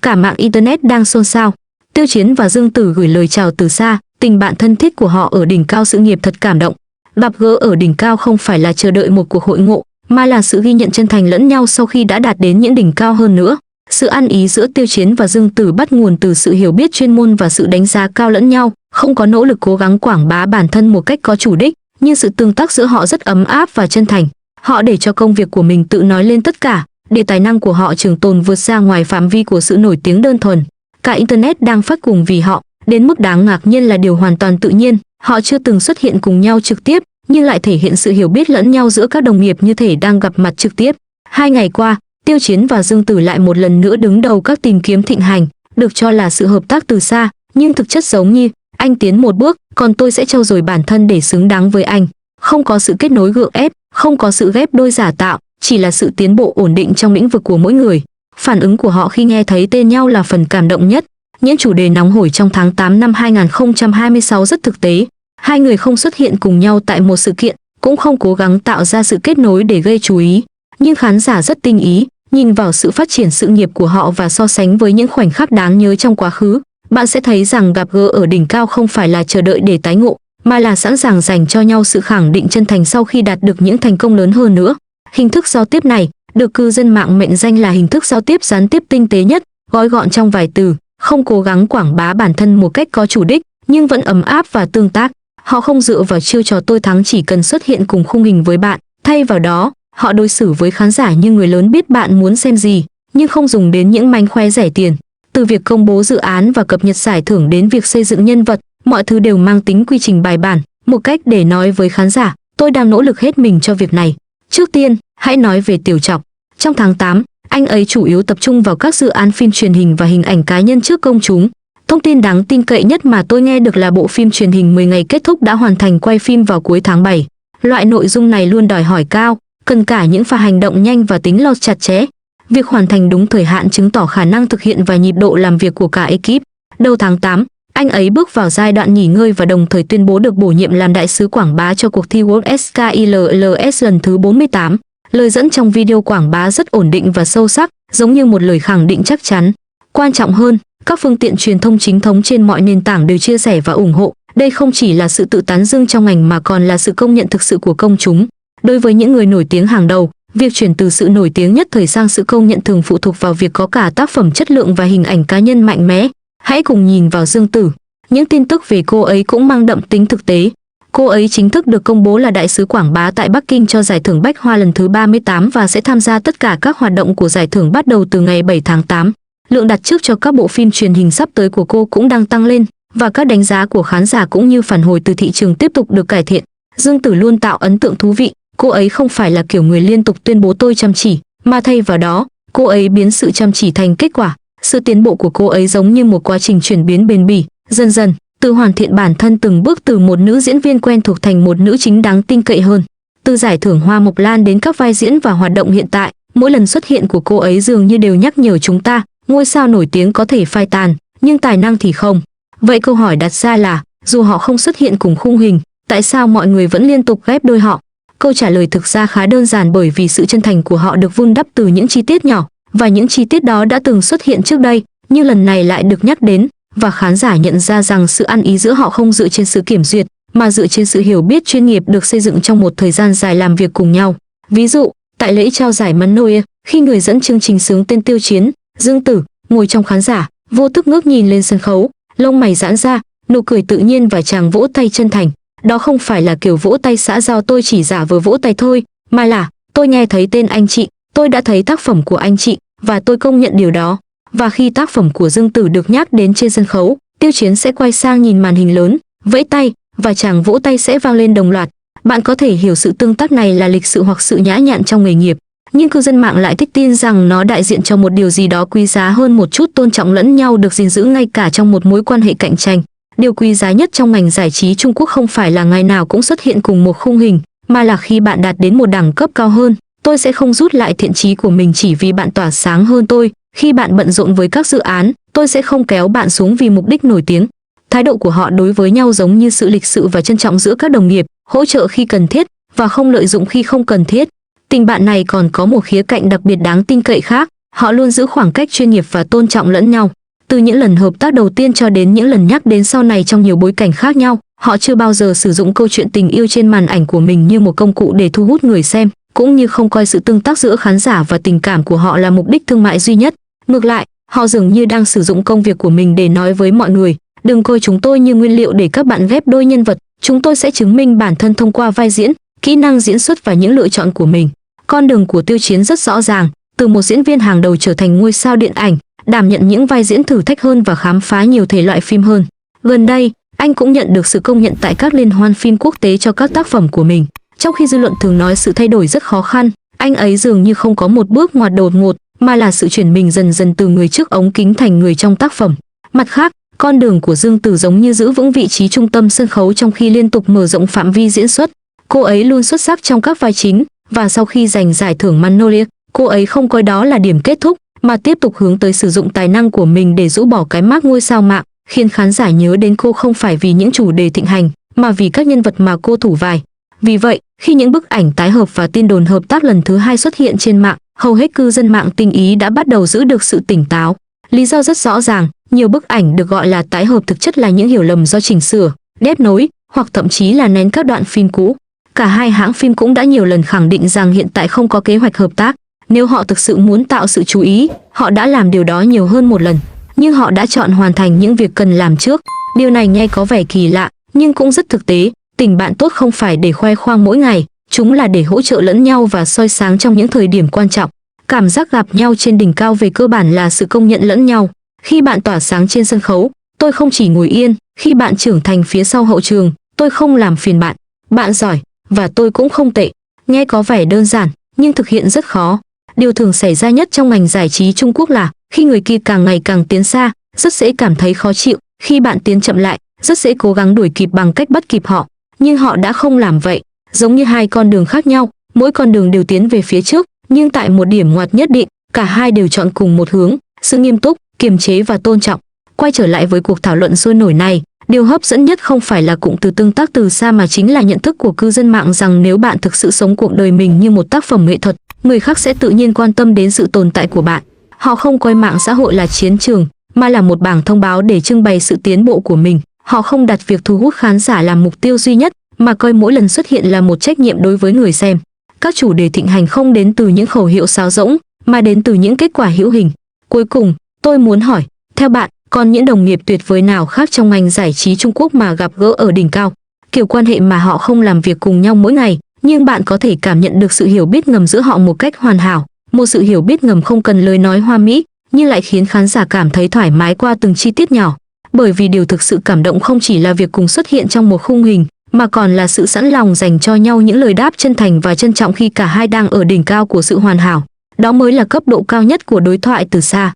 cả mạng internet đang xôn xao. Tiêu Chiến và Dương Tử gửi lời chào từ xa, tình bạn thân thiết của họ ở đỉnh cao sự nghiệp thật cảm động. Gặp gỡ ở đỉnh cao không phải là chờ đợi một cuộc hội ngộ, mà là sự ghi nhận chân thành lẫn nhau sau khi đã đạt đến những đỉnh cao hơn nữa. Sự ăn ý giữa Tiêu Chiến và Dương Tử bắt nguồn từ sự hiểu biết chuyên môn và sự đánh giá cao lẫn nhau, không có nỗ lực cố gắng quảng bá bản thân một cách có chủ đích, nhưng sự tương tác giữa họ rất ấm áp và chân thành. Họ để cho công việc của mình tự nói lên tất cả, để tài năng của họ trường tồn vượt ra ngoài phạm vi của sự nổi tiếng đơn thuần. Cả internet đang phát cuồng vì họ, đến mức đáng ngạc nhiên là điều hoàn toàn tự nhiên. Họ chưa từng xuất hiện cùng nhau trực tiếp, nhưng lại thể hiện sự hiểu biết lẫn nhau giữa các đồng nghiệp như thể đang gặp mặt trực tiếp. 2 ngày qua, Tiêu Chiến và Dương Tử lại một lần nữa đứng đầu các tìm kiếm thịnh hành, được cho là sự hợp tác từ xa, nhưng thực chất giống như anh tiến một bước, còn tôi sẽ trau dồi bản thân để xứng đáng với anh. Không có sự kết nối gượng ép, không có sự ghép đôi giả tạo, chỉ là sự tiến bộ ổn định trong lĩnh vực của mỗi người. Phản ứng của họ khi nghe thấy tên nhau là phần cảm động nhất. Những chủ đề nóng hổi trong tháng 8 năm 2026 rất thực tế. Hai người không xuất hiện cùng nhau tại một sự kiện, cũng không cố gắng tạo ra sự kết nối để gây chú ý. Nhưng khán giả rất tinh ý, nhìn vào sự phát triển sự nghiệp của họ và so sánh với những khoảnh khắc đáng nhớ trong quá khứ. Bạn sẽ thấy rằng gặp gỡ ở đỉnh cao không phải là chờ đợi để tái ngộ, mà là sẵn sàng dành cho nhau sự khẳng định chân thành sau khi đạt được những thành công lớn hơn nữa. Hình thức giao tiếp này được cư dân mạng mệnh danh là hình thức giao tiếp gián tiếp tinh tế nhất, gói gọn trong vài từ, không cố gắng quảng bá bản thân một cách có chủ đích, nhưng vẫn ấm áp và tương tác. Họ không dựa vào chiêu trò tôi thắng chỉ cần xuất hiện cùng khung hình với bạn, thay vào đó, họ đối xử với khán giả như người lớn biết bạn muốn xem gì, nhưng không dùng đến những mánh khoe rẻ tiền. Từ việc công bố dự án và cập nhật giải thưởng đến việc xây dựng nhân vật, mọi thứ đều mang tính quy trình bài bản, một cách để nói với khán giả, tôi đang nỗ lực hết mình cho việc này. Trước tiên, hãy nói về Tiểu Trọc. Trong tháng 8, anh ấy chủ yếu tập trung vào các dự án phim truyền hình và hình ảnh cá nhân trước công chúng. Thông tin đáng tin cậy nhất mà tôi nghe được là bộ phim truyền hình 10 ngày kết thúc đã hoàn thành quay phim vào cuối tháng 7. Loại nội dung này luôn đòi hỏi cao, cần cả những pha hành động nhanh và tính lọt chặt chẽ. Việc hoàn thành đúng thời hạn chứng tỏ khả năng thực hiện và nhịp độ làm việc của cả ekip. Đầu tháng 8, anh ấy bước vào giai đoạn nghỉ ngơi và đồng thời tuyên bố được bổ nhiệm làm đại sứ quảng bá cho cuộc thi World Skills lần thứ 48. Lời dẫn trong video quảng bá rất ổn định và sâu sắc, giống như một lời khẳng định chắc chắn. Quan trọng hơn, các phương tiện truyền thông chính thống trên mọi nền tảng đều chia sẻ và ủng hộ. Đây không chỉ là sự tự tán dương trong ngành mà còn là sự công nhận thực sự của công chúng. Đối với những người nổi tiếng hàng đầu, việc chuyển từ sự nổi tiếng nhất thời sang sự công nhận thường phụ thuộc vào việc có cả tác phẩm chất lượng và hình ảnh cá nhân mạnh mẽ. Hãy cùng nhìn vào Dương Tử. Những tin tức về cô ấy cũng mang đậm tính thực tế. Cô ấy chính thức được công bố là đại sứ quảng bá tại Bắc Kinh cho giải thưởng Bách Hoa lần thứ 38 và sẽ tham gia tất cả các hoạt động của giải thưởng bắt đầu từ ngày 7 tháng 8. Lượng đặt trước cho các bộ phim truyền hình sắp tới của cô cũng đang tăng lên, và các đánh giá của khán giả cũng như phản hồi từ thị trường tiếp tục được cải thiện. Dương Tử luôn tạo ấn tượng thú vị. Cô ấy không phải là kiểu người liên tục tuyên bố tôi chăm chỉ, mà thay vào đó, cô ấy biến sự chăm chỉ thành kết quả. Sự tiến bộ của cô ấy giống như một quá trình chuyển biến bền bỉ, dần dần, từ hoàn thiện bản thân từng bước từ một nữ diễn viên quen thuộc thành một nữ chính đáng tin cậy hơn. Từ giải thưởng Hoa Mộc Lan đến các vai diễn và hoạt động hiện tại, mỗi lần xuất hiện của cô ấy dường như đều nhắc nhở chúng ta, ngôi sao nổi tiếng có thể phai tàn, nhưng tài năng thì không. Vậy câu hỏi đặt ra là, dù họ không xuất hiện cùng khung hình, tại sao mọi người vẫn liên tục ghép đôi họ? Câu trả lời thực ra khá đơn giản, bởi vì sự chân thành của họ được vun đắp từ những chi tiết nhỏ, và những chi tiết đó đã từng xuất hiện trước đây, nhưng lần này lại được nhắc đến, và khán giả nhận ra rằng sự ăn ý giữa họ không dựa trên sự kiểm duyệt, mà dựa trên sự hiểu biết chuyên nghiệp được xây dựng trong một thời gian dài làm việc cùng nhau. Ví dụ, tại lễ trao giải Manoia, khi người dẫn chương trình xướng tên Tiêu Chiến, Dương Tử ngồi trong khán giả, vô thức ngước nhìn lên sân khấu, lông mày giãn ra, nụ cười tự nhiên và chàng vỗ tay chân thành. Đó không phải là kiểu vỗ tay xã giao tôi chỉ giả vờ vỗ tay thôi, mà là tôi nghe thấy tên anh chị, tôi đã thấy tác phẩm của anh chị, và tôi công nhận điều đó. Và khi tác phẩm của Dương Tử được nhắc đến trên sân khấu, Tiêu Chiến sẽ quay sang nhìn màn hình lớn, vẫy tay, và chàng vỗ tay sẽ vang lên đồng loạt. Bạn có thể hiểu sự tương tác này là lịch sự hoặc sự nhã nhặn trong nghề nghiệp, nhưng cư dân mạng lại thích tin rằng nó đại diện cho một điều gì đó quý giá hơn, một chút tôn trọng lẫn nhau được gìn giữ ngay cả trong một mối quan hệ cạnh tranh. Điều quý giá nhất trong ngành giải trí Trung Quốc không phải là ngày nào cũng xuất hiện cùng một khung hình, mà là khi bạn đạt đến một đẳng cấp cao hơn. Tôi sẽ không rút lại thiện chí của mình chỉ vì bạn tỏa sáng hơn tôi. Khi bạn bận rộn với các dự án, tôi sẽ không kéo bạn xuống vì mục đích nổi tiếng. Thái độ của họ đối với nhau giống như sự lịch sự và trân trọng giữa các đồng nghiệp, hỗ trợ khi cần thiết và không lợi dụng khi không cần thiết. Tình bạn này còn có một khía cạnh đặc biệt đáng tin cậy khác. Họ luôn giữ khoảng cách chuyên nghiệp và tôn trọng lẫn nhau. Từ những lần hợp tác đầu tiên cho đến những lần nhắc đến sau này trong nhiều bối cảnh khác nhau, họ chưa bao giờ sử dụng câu chuyện tình yêu trên màn ảnh của mình như một công cụ để thu hút người xem, cũng như không coi sự tương tác giữa khán giả và tình cảm của họ là mục đích thương mại duy nhất. Ngược lại, họ dường như đang sử dụng công việc của mình để nói với mọi người, đừng coi chúng tôi như nguyên liệu để các bạn ghép đôi nhân vật, chúng tôi sẽ chứng minh bản thân thông qua vai diễn, kỹ năng diễn xuất và những lựa chọn của mình. Con đường của Tiêu Chiến rất rõ ràng, từ một diễn viên hàng đầu trở thành ngôi sao điện ảnh, đảm nhận những vai diễn thử thách hơn và khám phá nhiều thể loại phim hơn. Gần đây, anh cũng nhận được sự công nhận tại các liên hoan phim quốc tế cho các tác phẩm của mình. Trong khi dư luận thường nói sự thay đổi rất khó khăn, anh ấy dường như không có một bước ngoặt đột ngột, mà là sự chuyển mình dần dần từ người trước ống kính thành người trong tác phẩm. Mặt khác, con đường của Dương Tử giống như giữ vững vị trí trung tâm sân khấu trong khi liên tục mở rộng phạm vi diễn xuất. Cô ấy luôn xuất sắc trong các vai chính, và sau khi giành giải thưởng Magnolia, cô ấy không coi đó là điểm kết thúc, mà tiếp tục hướng tới sử dụng tài năng của mình để rũ bỏ cái mác ngôi sao mạng, khiến khán giả nhớ đến cô không phải vì những chủ đề thịnh hành, mà vì các nhân vật mà cô thủ vai. Vì vậy, khi những bức ảnh tái hợp và tin đồn hợp tác lần thứ hai xuất hiện trên mạng, hầu hết cư dân mạng tinh ý đã bắt đầu giữ được sự tỉnh táo. Lý do rất rõ ràng, nhiều bức ảnh được gọi là tái hợp thực chất là những hiểu lầm do chỉnh sửa, ghép nối, hoặc thậm chí là nén các đoạn phim cũ. Cả hai hãng phim cũng đã nhiều lần khẳng định rằng hiện tại không có kế hoạch hợp tác. Nếu họ thực sự muốn tạo sự chú ý, họ đã làm điều đó nhiều hơn một lần. Nhưng họ đã chọn hoàn thành những việc cần làm trước. Điều này nghe có vẻ kỳ lạ, nhưng cũng rất thực tế. Tình bạn tốt không phải để khoe khoang mỗi ngày, chúng là để hỗ trợ lẫn nhau và soi sáng trong những thời điểm quan trọng. Cảm giác gặp nhau trên đỉnh cao về cơ bản là sự công nhận lẫn nhau. Khi bạn tỏa sáng trên sân khấu, tôi không chỉ ngồi yên. Khi bạn trưởng thành phía sau hậu trường, tôi không làm phiền bạn. Bạn giỏi, và tôi cũng không tệ. Nghe có vẻ đơn giản, nhưng thực hiện rất khó. Điều thường xảy ra nhất trong ngành giải trí Trung Quốc là khi người kia càng ngày càng tiến xa, rất dễ cảm thấy khó chịu. Khi bạn tiến chậm lại, rất dễ cố gắng đuổi kịp bằng cách bắt kịp họ. Nhưng họ đã không làm vậy. Giống như hai con đường khác nhau, mỗi con đường đều tiến về phía trước, nhưng tại một điểm ngoặt nhất định, cả hai đều chọn cùng một hướng, sự nghiêm túc, kiềm chế và tôn trọng. Quay trở lại với cuộc thảo luận sôi nổi này, điều hấp dẫn nhất không phải là cụm từ tương tác từ xa mà chính là nhận thức của cư dân mạng rằng nếu bạn thực sự sống cuộc đời mình như một tác phẩm nghệ thuật, người khác sẽ tự nhiên quan tâm đến sự tồn tại của bạn. Họ không coi mạng xã hội là chiến trường, mà là một bảng thông báo để trưng bày sự tiến bộ của mình. Họ không đặt việc thu hút khán giả làm mục tiêu duy nhất, mà coi mỗi lần xuất hiện là một trách nhiệm đối với người xem. Các chủ đề thịnh hành không đến từ những khẩu hiệu sáo rỗng, mà đến từ những kết quả hữu hình. Cuối cùng, tôi muốn hỏi, theo bạn, còn những đồng nghiệp tuyệt vời nào khác trong ngành giải trí Trung Quốc mà gặp gỡ ở đỉnh cao? Kiểu quan hệ mà họ không làm việc cùng nhau mỗi ngày, nhưng bạn có thể cảm nhận được sự hiểu biết ngầm giữa họ một cách hoàn hảo. Một sự hiểu biết ngầm không cần lời nói hoa mỹ, nhưng lại khiến khán giả cảm thấy thoải mái qua từng chi tiết nhỏ. Bởi vì điều thực sự cảm động không chỉ là việc cùng xuất hiện trong một khung hình, mà còn là sự sẵn lòng dành cho nhau những lời đáp chân thành và trân trọng khi cả hai đang ở đỉnh cao của sự hoàn hảo. Đó mới là cấp độ cao nhất của đối thoại từ xa.